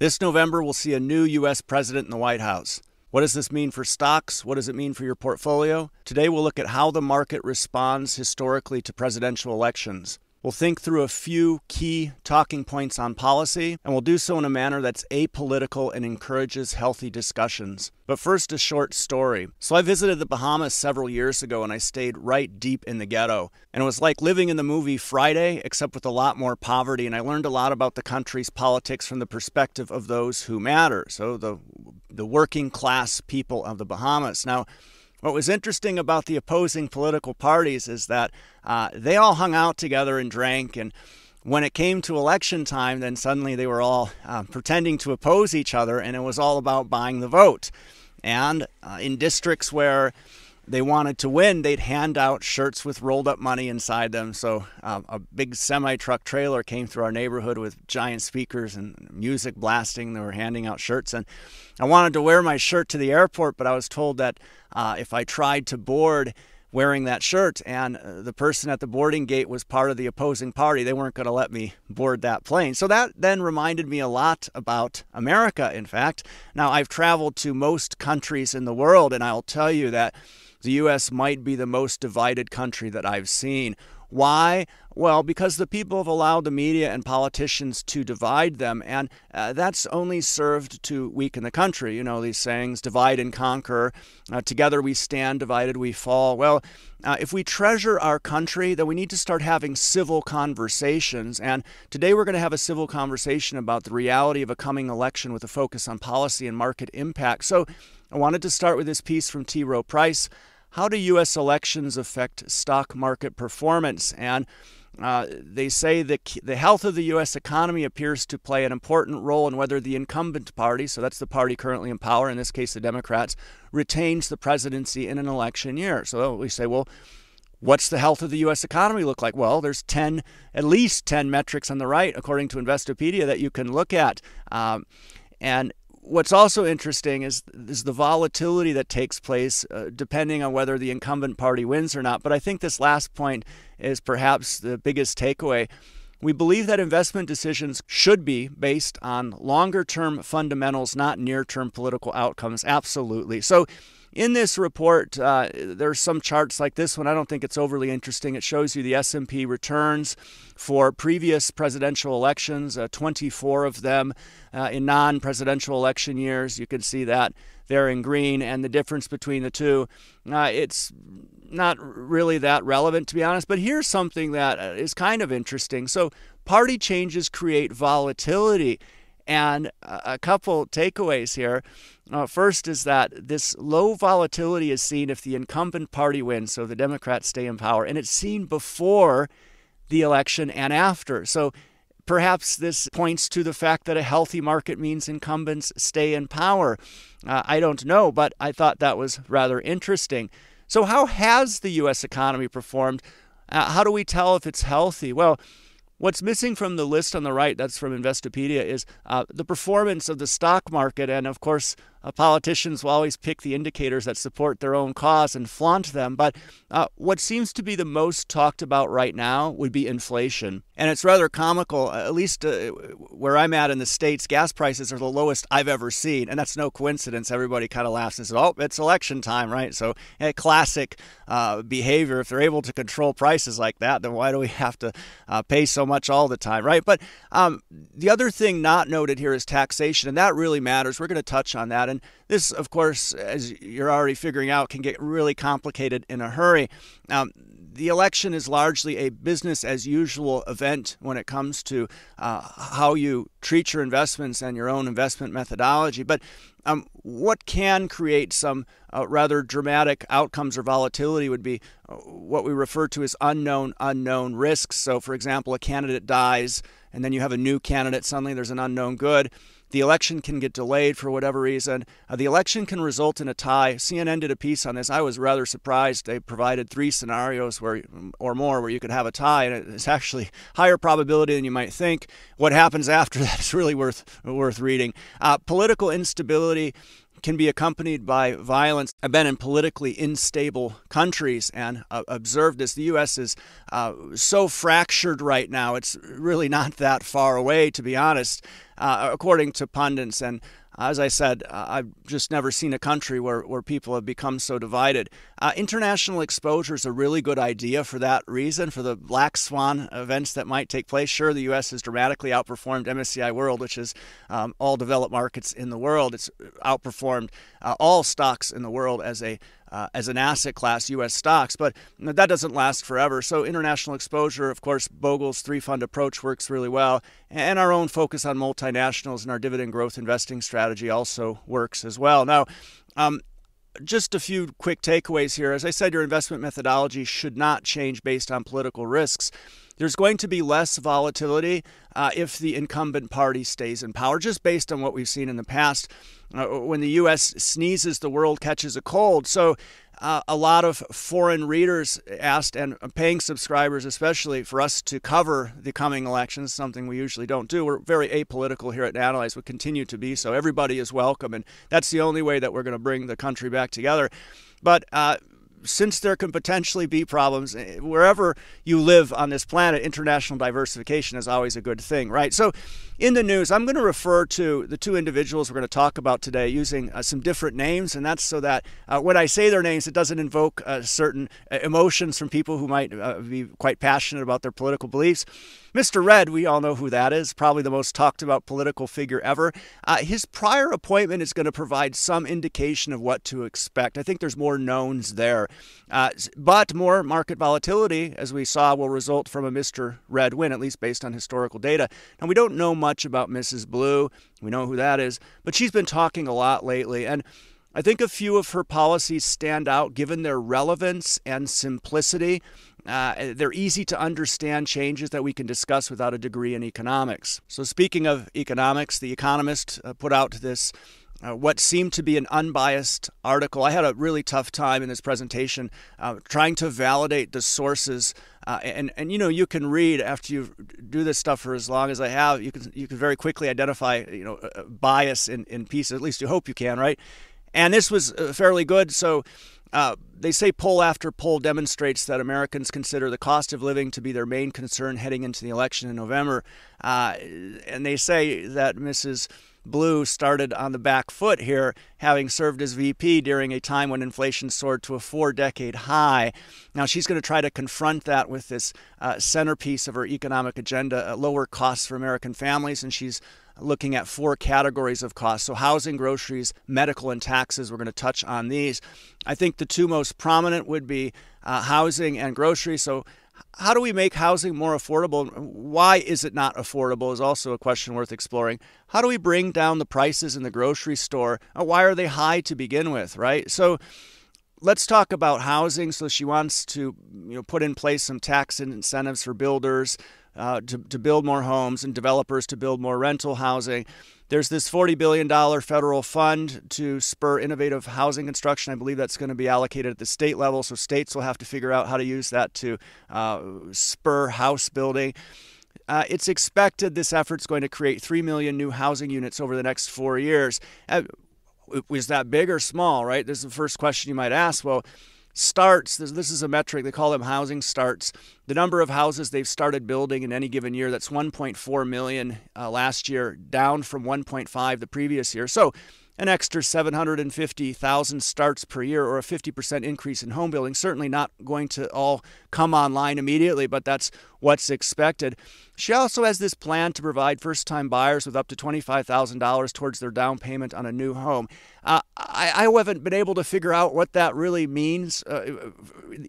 This November, we'll see a new U.S. president in the White House. What does this mean for stocks? What does it mean for your portfolio? Today, we'll look at how the market responds historically to presidential elections. We'll think through a few key talking points on policy, and we'll do so in a manner that's apolitical and encourages healthy discussions. But first, a short story. So I visited the Bahamas several years ago, and I stayed right deep in the ghetto. And it was like living in the movie Friday, except with a lot more poverty, and I learned a lot about the country's politics from the perspective of those who matter, so the working class people of the Bahamas. Now, what was interesting about the opposing political parties is that they all hung out together and drank, and when it came to election time, then suddenly they were all pretending to oppose each other, and it was all about buying the vote. And in districts where they wanted to win, they'd hand out shirts with rolled up money inside them. So a big semi-truck trailer came through our neighborhood with giant speakers and music blasting. They were handing out shirts, and I wanted to wear my shirt to the airport, but I was told that if I tried to board wearing that shirt and the person at the boarding gate was part of the opposing party, they weren't going to let me board that plane. So that then reminded me a lot about America, in fact. Now, I've traveled to most countries in the world, and I'll tell you that the U.S. might be the most divided country that I've seen. Why? Well, because the people have allowed the media and politicians to divide them, and that's only served to weaken the country. You know, these sayings, divide and conquer, together we stand, divided we fall. Well, if we treasure our country, then we need to start having civil conversations, and today we're going to have a civil conversation about the reality of a coming election with a focus on policy and market impact. So I wanted to start with this piece from T. Rowe Price. How do U.S. elections affect stock market performance? And they say that the health of the U.S. economy appears to play an important role in whether the incumbent party, so that's the party currently in power, in this case the Democrats, retains the presidency in an election year. So we say, well, what's the health of the U.S. economy look like? Well, there's at least 10 metrics on the right, according to Investopedia, that you can look at. And what's also interesting is the volatility that takes place depending on whether the incumbent party wins or not. But I think this last point is perhaps the biggest takeaway. We believe that investment decisions should be based on longer-term fundamentals, not near-term political outcomes. Absolutely. So in this report, there's some charts like this one. I don't think it's overly interesting. It shows you the S&P returns for previous presidential elections, 24 of them in non-presidential election years. You can see that there in green, and the difference between the two. It's not really that relevant, to be honest, but here's something that is kind of interesting. So party changes create volatility. And a couple takeaways here. First is that this low volatility is seen if the incumbent party wins, so the Democrats stay in power, and it's seen before the election and after. So perhaps this points to the fact that a healthy market means incumbents stay in power. I don't know, but I thought that was rather interesting. So how has the U.S. economy performed? How do we tell if it's healthy? Well, what's missing from the list on the right, that's from Investopedia, is the performance of the stock market. And of course, politicians will always pick the indicators that support their own cause and flaunt them. But what seems to be the most talked about right now would be inflation. And it's rather comical, at least where I'm at in the States, gas prices are the lowest I've ever seen. And that's no coincidence. Everybody kind of laughs and says, oh, it's election time, right? So classic behavior. If they're able to control prices like that, then why do we have to pay so much all the time, right? But the other thing not noted here is taxation, and that really matters. We're going to touch on that. And this, of course, as you're already figuring out, can get really complicated in a hurry. The election is largely a business as usual event when it comes to how you treat your investments and your own investment methodology. But what can create some rather dramatic outcomes or volatility would be what we refer to as unknown risks. So, for example, a candidate dies, and then you have a new candidate. Suddenly there's an unknown good. The election can get delayed for whatever reason. The election can result in a tie. CNN did a piece on this. I was rather surprised. They provided 3 scenarios or more where you could have a tie, and it's actually higher probability than you might think. What happens after that is really worth reading. Political instability can be accompanied by violence. I've been in politically unstable countries and observed this. The U.S. is so fractured right now. It's really not that far away, to be honest. according to pundits. And as I said, I've just never seen a country where people have become so divided. International exposure is a really good idea for that reason, for the black swan events that might take place. Sure, the U.S. has dramatically outperformed MSCI World, which is all developed markets in the world. It's outperformed all stocks in the world as an asset class, U.S. stocks, but that doesn't last forever. So international exposure, of course, Bogle's three-fund approach works really well, and our own focus on multinationals and our dividend growth investing strategy also works as well. Now, just a few quick takeaways here. As I said, your investment methodology should not change based on political risks. There's going to be less volatility if the incumbent party stays in power, just based on what we've seen in the past. When the U.S. sneezes, the world catches a cold. So a lot of foreign readers asked, and paying subscribers especially, for us to cover the coming elections, something we usually don't do. We're very apolitical here at Nanalyze. We'll continue to be so. Everybody is welcome, and that's the only way that we're going to bring the country back together. But since there can potentially be problems wherever you live on this planet, international diversification is always a good thing, right? So in the news, I'm going to refer to the two individuals we're going to talk about today using some different names, and that's so that when I say their names, it doesn't invoke certain emotions from people who might be quite passionate about their political beliefs. Mr. Red, we all know who that is, probably the most talked about political figure ever. His prior appointment is going to provide some indication of what to expect. I think there's more knowns there. But more market volatility, as we saw, will result from a Mr. Red win, at least based on historical data. Now, we don't know much about Mrs. Blue. We know who that is, but she's been talking a lot lately. And I think a few of her policies stand out given their relevance and simplicity. They're easy to understand changes that we can discuss without a degree in economics. So speaking of economics, The Economist put out this what seemed to be an unbiased article. I had a really tough time in this presentation trying to validate the sources. And you know, you can read after you do this stuff for as long as I have. You can very quickly identify bias in pieces. At least you hope you can, right? And this was fairly good. So they say poll after poll demonstrates that Americans consider the cost of living to be their main concern heading into the election in November. And they say that Mrs. Blue started on the back foot here, having served as VP during a time when inflation soared to a 4-decade high. Now, she's going to try to confront that with this centerpiece of her economic agenda, lower costs for American families, and she's looking at 4 categories of costs. So housing, groceries, medical, and taxes. We're going to touch on these. I think the two most prominent would be housing and groceries. So how do we make housing more affordable? Why is it not affordable is also a question worth exploring. How do we bring down the prices in the grocery store? Why are they high to begin with, right? So let's talk about housing. So she wants to put in place some tax incentives for builders to build more homes and developers to build more rental housing. There's this $40 billion federal fund to spur innovative housing construction. I believe that's going to be allocated at the state level, so states will have to figure out how to use that to spur house building. It's expected this effort's going to create 3 million new housing units over the next 4 years. Was that big or small, right? This is the first question you might ask. Well, starts, this is a metric, they call them housing starts. The number of houses they've started building in any given year, that's 1.4 million last year, down from 1.5 the previous year. So an extra 750,000 starts per year, or a 50% increase in home building. Certainly not going to all come online immediately, but that's what's expected. She also has this plan to provide first-time buyers with up to $25,000 towards their down payment on a new home. I haven't been able to figure out what that really means,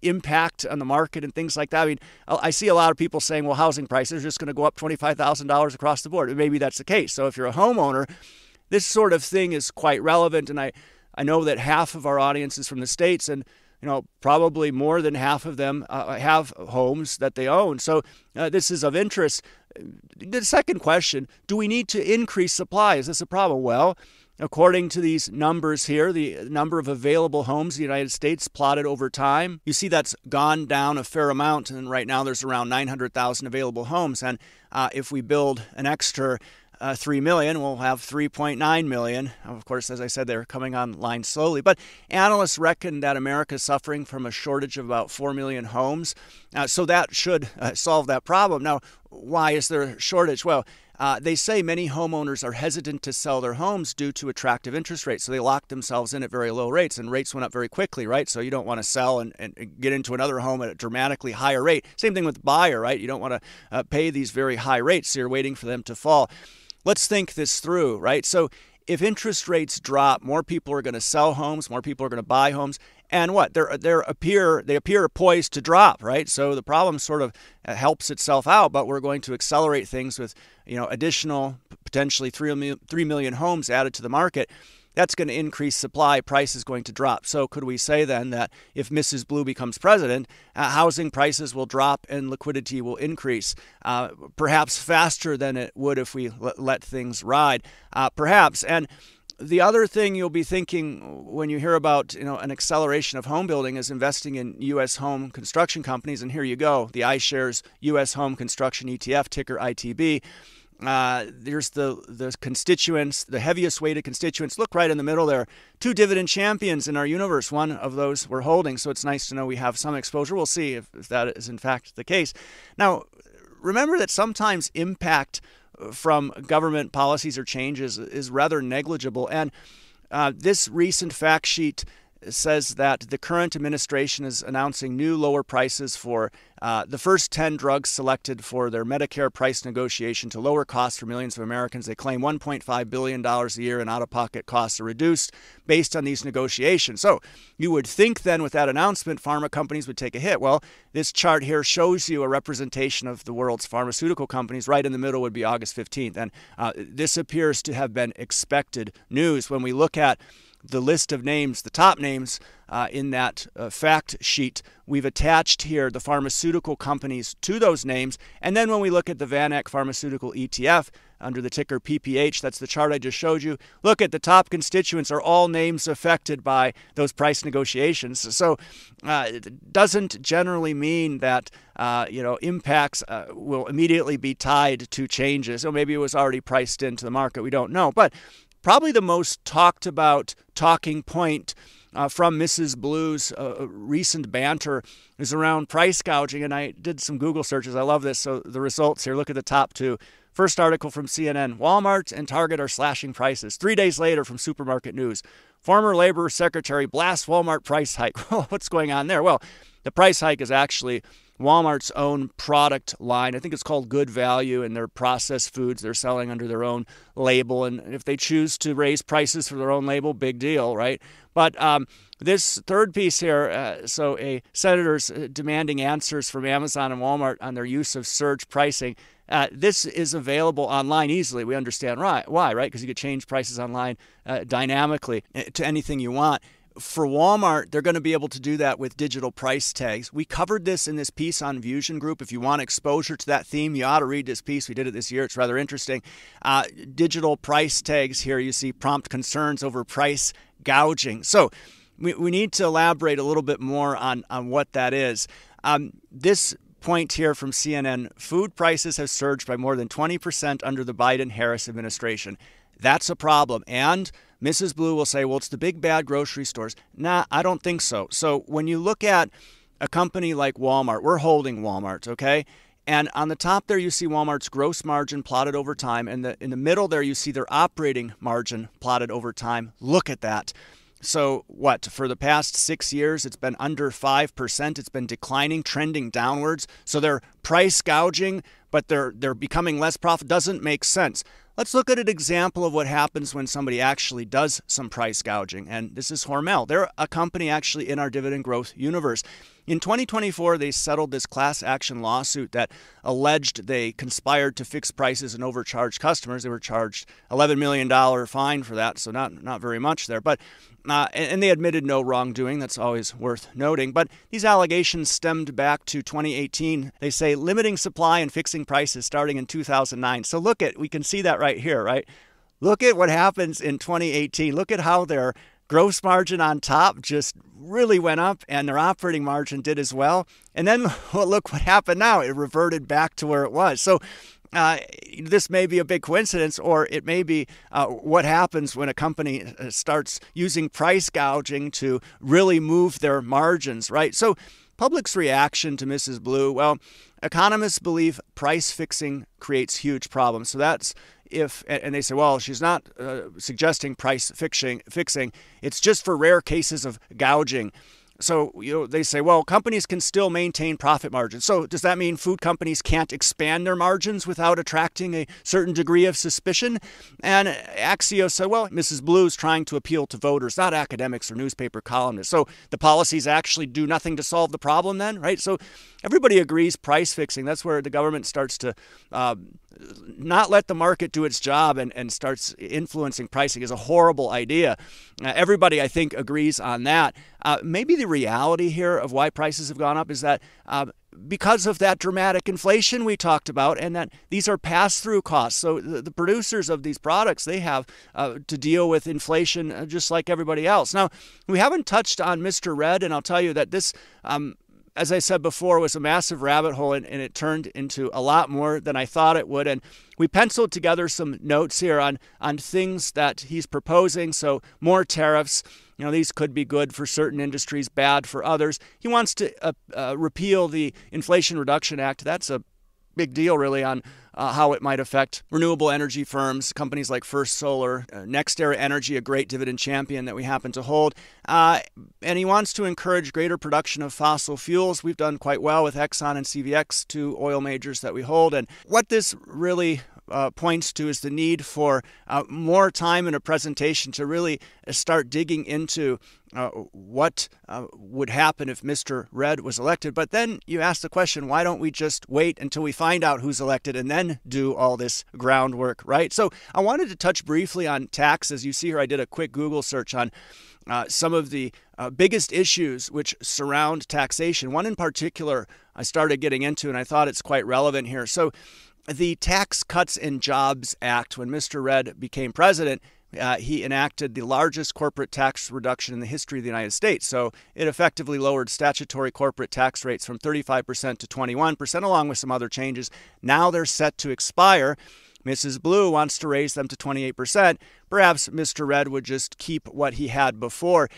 impact on the market and things like that. I mean, I see a lot of people saying, well, housing prices are just going to go up $25,000 across the board. Maybe that's the case. So if you're a homeowner, this sort of thing is quite relevant, and I know that half of our audience is from the States, and probably more than half of them have homes that they own. So this is of interest. The second question, do we need to increase supply? Is this a problem? Well, according to these numbers here, the number of available homes in the United States plotted over time, you see that's gone down a fair amount, and right now there's around 900,000 available homes. And if we build an extra 3 million, we'll have 3.9 million. Of course, as I said, they're coming online slowly. But analysts reckon that America is suffering from a shortage of about 4 million homes. So that should solve that problem. Now, why is there a shortage? Well, They say many homeowners are hesitant to sell their homes due to attractive interest rates. So they lock themselves in at very low rates, and rates went up very quickly, right? So you don't want to sell and get into another home at a dramatically higher rate. Same thing with buyer, right? You don't want to pay these very high rates, so you're waiting for them to fall. Let's think this through, right? So if interest rates drop, more people are going to sell homes, more people are going to buy homes, and what? They appear poised to drop, right? So the problem sort of helps itself out, but we're going to accelerate things with, additional potentially 3 million homes added to the market. That's going to increase supply. Price is going to drop. So could we say then that if Mrs. Blue becomes president, housing prices will drop and liquidity will increase, perhaps faster than it would if we let things ride, perhaps. And the other thing you'll be thinking when you hear about an acceleration of home building is investing in U.S. home construction companies. And here you go, the iShares U.S. Home Construction ETF, ticker ITB. There's the constituents, the heaviest weighted constituents. Look right in the middle there. 2 dividend champions in our universe. One of those we're holding, so it's nice to know we have some exposure. We'll see if that is in fact the case. Now, remember that sometimes impact from government policies or changes is rather negligible. And this recent fact sheet says that the current administration is announcing new lower prices for the first 10 drugs selected for their Medicare price negotiation to lower costs for millions of Americans. They claim $1.5 billion a year in out-of-pocket costs are reduced based on these negotiations. So you would think then with that announcement, pharma companies would take a hit. Well, this chart here shows you a representation of the world's pharmaceutical companies. Right in the middle would be August 15th. And this appears to have been expected news. When we look at the list of names, the top names in that fact sheet, we've attached here the pharmaceutical companies to those names. And then when we look at the VanEck Pharmaceutical ETF under the ticker PPH, that's the chart I just showed you. Look at the top constituents are all names affected by those price negotiations. So it doesn't generally mean that impacts will immediately be tied to changes. So maybe it was already priced into the market. We don't know. But probably the most talked about talking point from Mrs. Blue's recent banter is around price gouging. And I did some Google searches. I love this. So the results here, look at the top 2. First article from CNN, Walmart and Target are slashing prices. 3 days later from Supermarket News, former Labor Secretary blasts Walmart price hike. Well, what's going on there? Well, the price hike is actually Walmart's own product line. I think it's called Good Value, and they're processed foods they're selling under their own label. And if they choose to raise prices for their own label, big deal, right? But this third piece here, so a senator's demanding answers from Amazon and Walmart on their use of surge pricing. This is available online easily. We understand why, right? Because you could change prices online dynamically to anything you want. For Walmart, they're going to be able to do that with digital price tags. We covered this in this piece on Fusion Group. If you want exposure to that theme, you ought to read this piece. We did it this year. It's rather interesting. Digital price tags here, you see prompt concerns over price gouging. So we need to elaborate a little bit more on what that is. This point here from CNN, food prices have surged by more than 20% under the Biden-Harris administration. That's a problem. And Mrs. Blue will say, well, it's the big bad grocery stores. Nah, I don't think so. So when you look at a company like Walmart, we're holding Walmart, okay? And on the top there, you see Walmart's gross margin plotted over time. And in the middle there, you see their operating margin plotted over time. Look at that. So what, for the past 6 years, it's been under 5%. It's been declining, trending downwards. So they're price gouging, but they're becoming less profitable. Doesn't make sense. Let's look at an example of what happens when somebody actually does some price gouging. And this is Hormel. They're a company actually in our dividend growth universe. In 2024, they settled this class action lawsuit that alleged they conspired to fix prices and overcharge customers. They were charged $11 million fine for that, so not very much there. But and they admitted no wrongdoing. That's always worth noting. But these allegations stemmed back to 2018. They say limiting supply and fixing prices starting in 2009. So we can see that right here, right? Look at what happens in 2018. Look at how their gross margin on top just really went up, and their operating margin did as well. And then look what happened now. It reverted back to where it was. So this may be a big coincidence, or it may be what happens when a company starts using price gouging to really move their margins, right? So Public's reaction to Mrs. Blue, well, economists believe price fixing creates huge problems. So that's and they say, well, she's not suggesting price fixing. It's just for rare cases of gouging. So, they say, well, companies can still maintain profit margins. So does that mean food companies can't expand their margins without attracting a certain degree of suspicion? And Axios said, well, Mrs. Blue's trying to appeal to voters, not academics or newspaper columnists. So the policies actually do nothing to solve the problem then, right? So everybody agrees price fixing. That's where the government starts to not let the market do its job and starts influencing pricing is a horrible idea. Everybody, I think, agrees on that. Maybe the reality here of why prices have gone up is that because of that dramatic inflation we talked about, and that these are pass-through costs. So the producers of these products, they have to deal with inflation just like everybody else. Now, we haven't touched on Mr. Red, and I'll tell you that this as I said before, was a massive rabbit hole, and it turned into a lot more than I thought it would. And we penciled together some notes here on things that he's proposing. So more tariffs. These could be good for certain industries, bad for others. He wants to repeal the Inflation Reduction Act. That's a big deal, really, on how it might affect renewable energy firms, companies like First Solar, NextEra Energy, a great dividend champion that we happen to hold. And he wants to encourage greater production of fossil fuels. We've done quite well with Exxon and CVX, two oil majors that we hold. And what this really points to is the need for more time in a presentation to really start digging into what would happen if Mr. Red was elected. But then you ask the question, why don't we just wait until we find out who's elected and then do all this groundwork, right? So I wanted to touch briefly on taxes. You see here I did a quick Google search on some of the biggest issues which surround taxation. One in particular I started getting into, and I thought it's quite relevant here. So the Tax Cuts and Jobs Act, when Mr. Red became president, he enacted the largest corporate tax reduction in the history of the United States. So it effectively lowered statutory corporate tax rates from 35% to 21%, along with some other changes. Now they're set to expire. Mrs. Blue wants to raise them to 28%. Perhaps Mr. Red would just keep what he had before.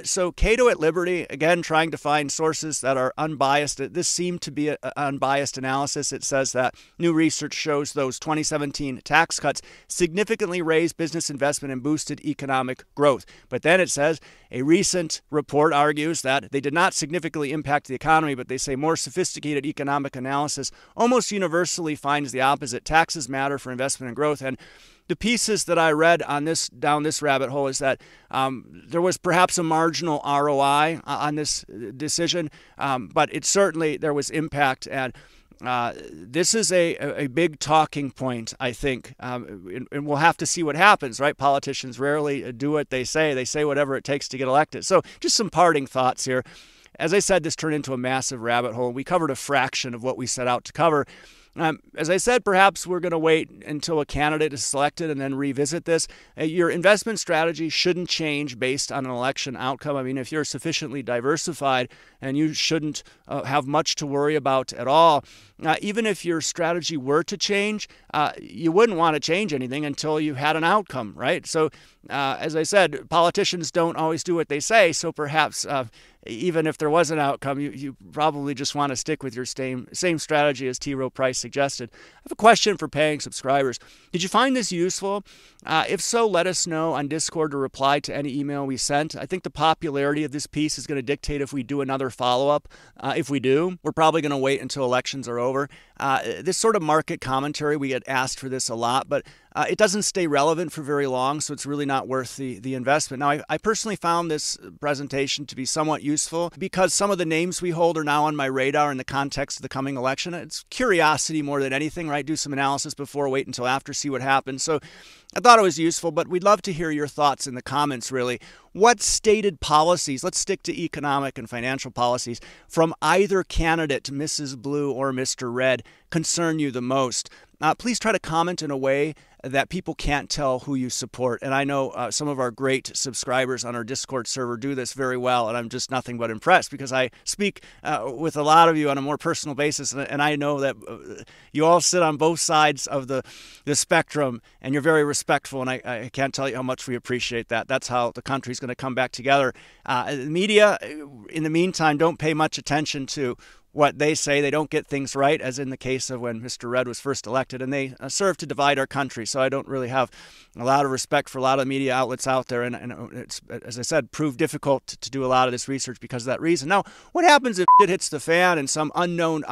So Cato at Liberty, again, trying to find sources that are unbiased. This seemed to be an unbiased analysis. It says that new research shows those 2017 tax cuts significantly raised business investment and boosted economic growth. But then it says a recent report argues that they did not significantly impact the economy, but they say more sophisticated economic analysis almost universally finds the opposite. Taxes matter for investment and growth. And the pieces that I read on this down this rabbit hole is that there was perhaps a marginal ROI on this decision, but it certainly there was impact, and this is a big talking point, I think, and we'll have to see what happens, right? Politicians rarely do what they say. They say whatever it takes to get elected. So just some parting thoughts here. As I said, this turned into a massive rabbit hole. We covered a fraction of what we set out to cover. As I said, perhaps we're going to wait until a candidate is selected and then revisit this. Your investment strategy shouldn't change based on an election outcome. I mean, if you're sufficiently diversified, and you shouldn't have much to worry about at all. Even if your strategy were to change, you wouldn't want to change anything until you had an outcome, right? So, as I said, politicians don't always do what they say, so perhaps even if there was an outcome, you probably just want to stick with your same strategy as T. Rowe Price suggested. I have a question for paying subscribers. Did you find this useful? If so, let us know on Discord or reply to any email we sent. I think the popularity of this piece is going to dictate if we do another follow-up. If we do, we're probably going to wait until elections are over. This sort of market commentary, we get asked for this a lot, but it doesn't stay relevant for very long, so it's really not worth the investment. Now, I personally found this presentation to be somewhat useful because some of the names we hold are now on my radar in the context of the coming election. It's curiosity more than anything, right? Do some analysis before, wait until after, see what happens. So I thought it was useful, but we'd love to hear your thoughts in the comments, really. What stated policies, let's stick to economic and financial policies, from either candidate, Mrs. Blue or Mr. Red, concern you the most? Please try to comment in a way that people can't tell who you support. And I know some of our great subscribers on our Discord server do this very well, and I'm just nothing but impressed because I speak with a lot of you on a more personal basis, and I know that you all sit on both sides of the spectrum, and you're very respectful, and I can't tell you how much we appreciate that. That's how the country's going to come back together. The media, in the meantime, don't pay much attention to what they say. They don't get things right, as in the case of when Mr. Red was first elected, and they serve to divide our country. So I don't really have a lot of respect for a lot of media outlets out there, and it's, as I said, proved difficult to do a lot of this research because of that reason. Now, what happens if it hits the fan and some unknown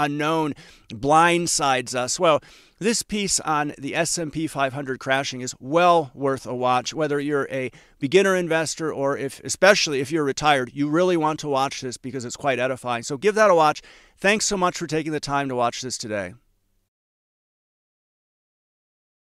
blindsides us? Well, this piece on the S&P 500 crashing is well worth a watch. Whether you're a beginner investor or especially if you're retired, you really want to watch this because it's quite edifying. So give that a watch. Thanks so much for taking the time to watch this today.